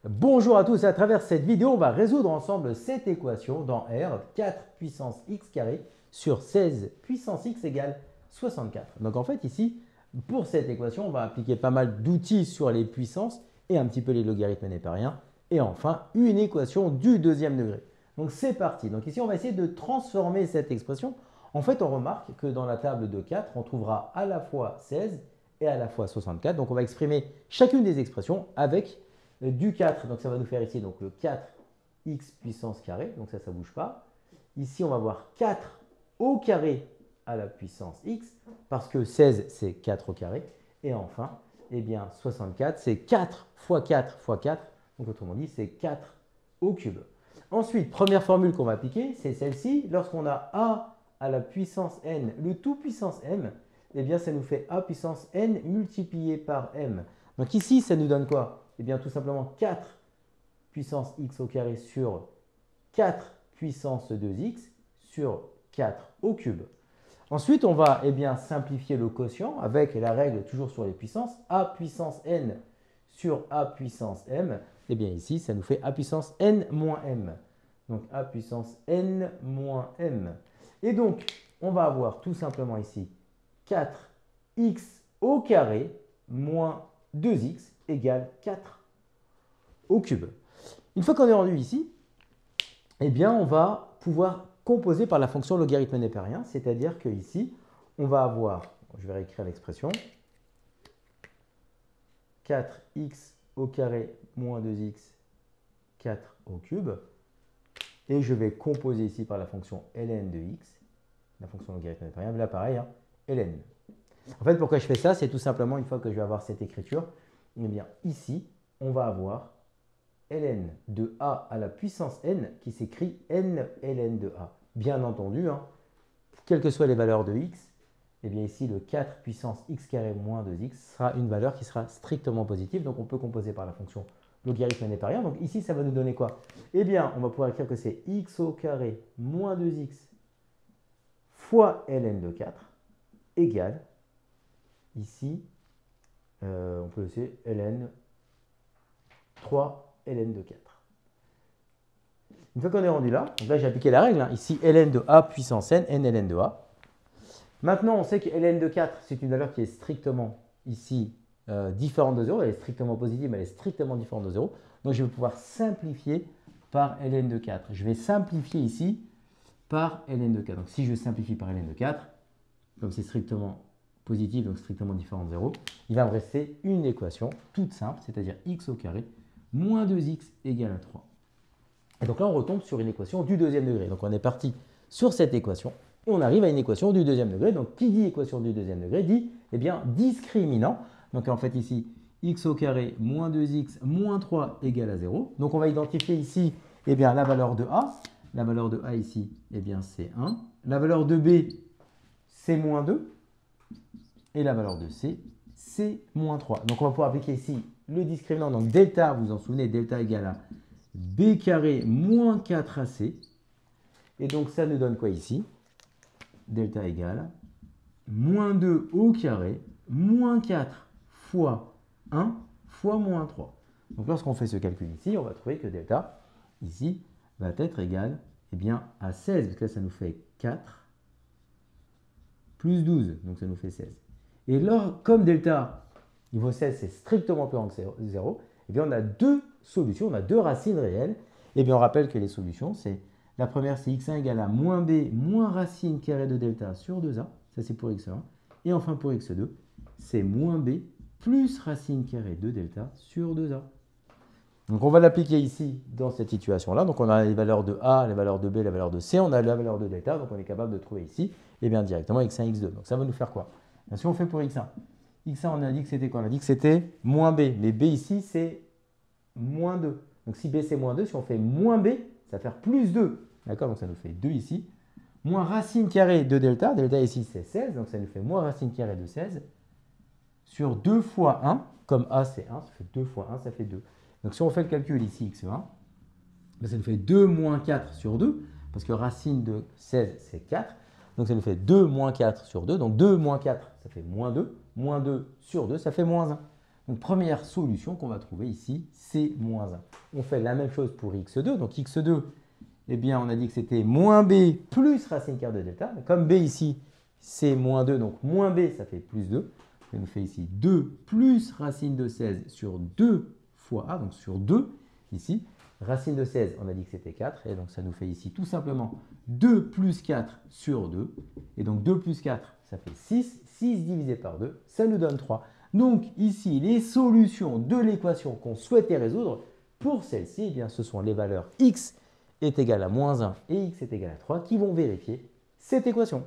Bonjour à tous, à travers cette vidéo, on va résoudre ensemble cette équation dans R, 4 puissance x carré sur 16 puissance x égale 64. Donc en fait ici, pour cette équation, on va appliquer pas mal d'outils sur les puissances et un petit peu les logarithmes népériens. Et enfin, une équation du deuxième degré. Donc c'est parti. Donc ici, on va essayer de transformer cette expression. En fait, on remarque que dans la table de 4, on trouvera à la fois 16 et à la fois 64. Donc on va exprimer chacune des expressions avec du 4, donc ça va nous faire ici donc le 4x puissance carré, donc ça ne bouge pas. Ici, on va voir 4 au carré à la puissance x, parce que 16, c'est 4 au carré. Et enfin, eh bien, 64, c'est 4 fois 4 fois 4, donc autrement dit, c'est 4 au cube. Ensuite, première formule qu'on va appliquer, c'est celle-ci. Lorsqu'on a a à la puissance n, le tout puissance m, eh bien, ça nous fait a puissance n multiplié par m. Donc ici, ça nous donne quoi? Eh bien, tout simplement 4 puissance x au carré sur 4 puissance 2x sur 4 au cube. Ensuite, on va simplifier le quotient avec la règle toujours sur les puissances. A puissance n sur a puissance m. Eh bien, ici, ça nous fait a puissance n moins m. Donc, a puissance n moins m. Et donc, on va avoir tout simplement ici 4x au carré moins 2x égale 4 au cube. Une fois qu'on est rendu ici, eh bien, on va pouvoir composer par la fonction logarithme népérien, c'est-à-dire qu'ici, on va avoir, je vais réécrire l'expression, 4x au carré moins 2x, 4 au cube, et je vais composer ici par la fonction ln de x, la fonction logarithme népérien, là pareil, hein, ln. En fait, pourquoi je fais ça, c'est tout simplement, une fois que je vais avoir cette écriture, eh bien, ici, on va avoir ln de a à la puissance n qui s'écrit n ln de a. Bien entendu, hein, quelles que soient les valeurs de x, eh bien ici, le 4 puissance x carré moins 2x sera une valeur qui sera strictement positive. Donc, on peut composer par la fonction logarithme népérien. Donc, ici, ça va nous donner quoi? Eh bien, on va pouvoir écrire que c'est x au carré moins 2x fois ln de 4 égale, ici, on peut laisser ln 3 ln de 4. Une fois qu'on est rendu là, donc là j'ai appliqué la règle, hein, ici ln de a puissance n, n ln de a. Maintenant, on sait que ln de 4, c'est une valeur qui est strictement ici différente de 0. Elle est strictement positive, mais elle est strictement différente de 0. Donc je vais pouvoir simplifier par ln de 4. Je vais simplifier ici par ln de 4. Donc si je simplifie par ln de 4, comme c'est strictement positif, donc strictement différent de 0, il va me rester une équation toute simple, c'est-à-dire x au carré moins 2x égale à 3. Et donc là, on retombe sur une équation du deuxième degré. Donc on est parti sur cette équation et on arrive à une équation du deuxième degré. Donc qui dit équation du deuxième degré dit, eh bien, discriminant. Donc en fait ici, x au carré moins 2x moins 3 égale à 0. Donc on va identifier ici, eh bien, la valeur de a. La valeur de a ici, eh bien, c'est 1. La valeur de b, c'est moins 2. Et la valeur de c, c'est moins 3. Donc on va pouvoir appliquer ici le discriminant. Donc delta, vous vous en souvenez, delta égale à b carré moins 4ac. Et donc ça nous donne quoi ici? Delta égale moins 2 au carré moins 4 fois 1 fois moins 3. Donc lorsqu'on fait ce calcul ici, on va trouver que delta, ici, va être égal, eh bien, à 16. Parce que là, ça nous fait 4 plus 12. Donc ça nous fait 16. Et là, comme delta, il vaut 16, c'est strictement plus grand que 0, eh bien, on a deux solutions, on a deux racines réelles. Et bien, on rappelle que les solutions, c'est la première, c'est x1 égale à moins b moins racine carrée de delta sur 2a. Ça, c'est pour x1. Et enfin, pour x2, c'est moins b plus racine carrée de delta sur 2a. Donc, on va l'appliquer ici dans cette situation-là. Donc, on a les valeurs de a, les valeurs de b, les valeurs de c. On a la valeur de delta. Donc, on est capable de trouver ici, et bien, directement x1, x2. Donc, ça va nous faire quoi? Bien, si on fait pour x1, x1, on a dit que c'était quoi? On a dit que c'était moins b. Mais b ici, c'est moins 2. Donc si b c'est moins 2, si on fait moins b, ça va faire plus 2. D'accord? Donc ça nous fait 2 ici. Moins racine carrée de delta. Delta ici c'est 16. Donc ça nous fait moins racine carrée de 16 sur 2 fois 1. Comme a c'est 1, ça fait 2 fois 1, ça fait 2. Donc si on fait le calcul ici, x1, ben ça nous fait 2 moins 4 sur 2. Parce que racine de 16 c'est 4. Donc ça nous fait 2 moins 4 sur 2. Donc 2 moins 4, ça fait moins 2. Moins 2 sur 2, ça fait moins 1. Donc, première solution qu'on va trouver ici, c'est moins 1. On fait la même chose pour x2. Donc, x2, eh bien, on a dit que c'était moins b plus racine carrée de delta. Mais comme b ici, c'est moins 2, donc moins b, ça fait plus 2. Ça nous fait ici 2 plus racine de 16 sur 2 fois a, donc sur 2 ici. Racine de 16, on a dit que c'était 4, et donc ça nous fait ici tout simplement 2 plus 4 sur 2. Et donc 2 plus 4, ça fait 6. 6 divisé par 2, ça nous donne 3. Donc ici, les solutions de l'équation qu'on souhaitait résoudre, pour celle-ci, eh bien, ce sont les valeurs x est égal à moins 1 et x est égal à 3 qui vont vérifier cette équation.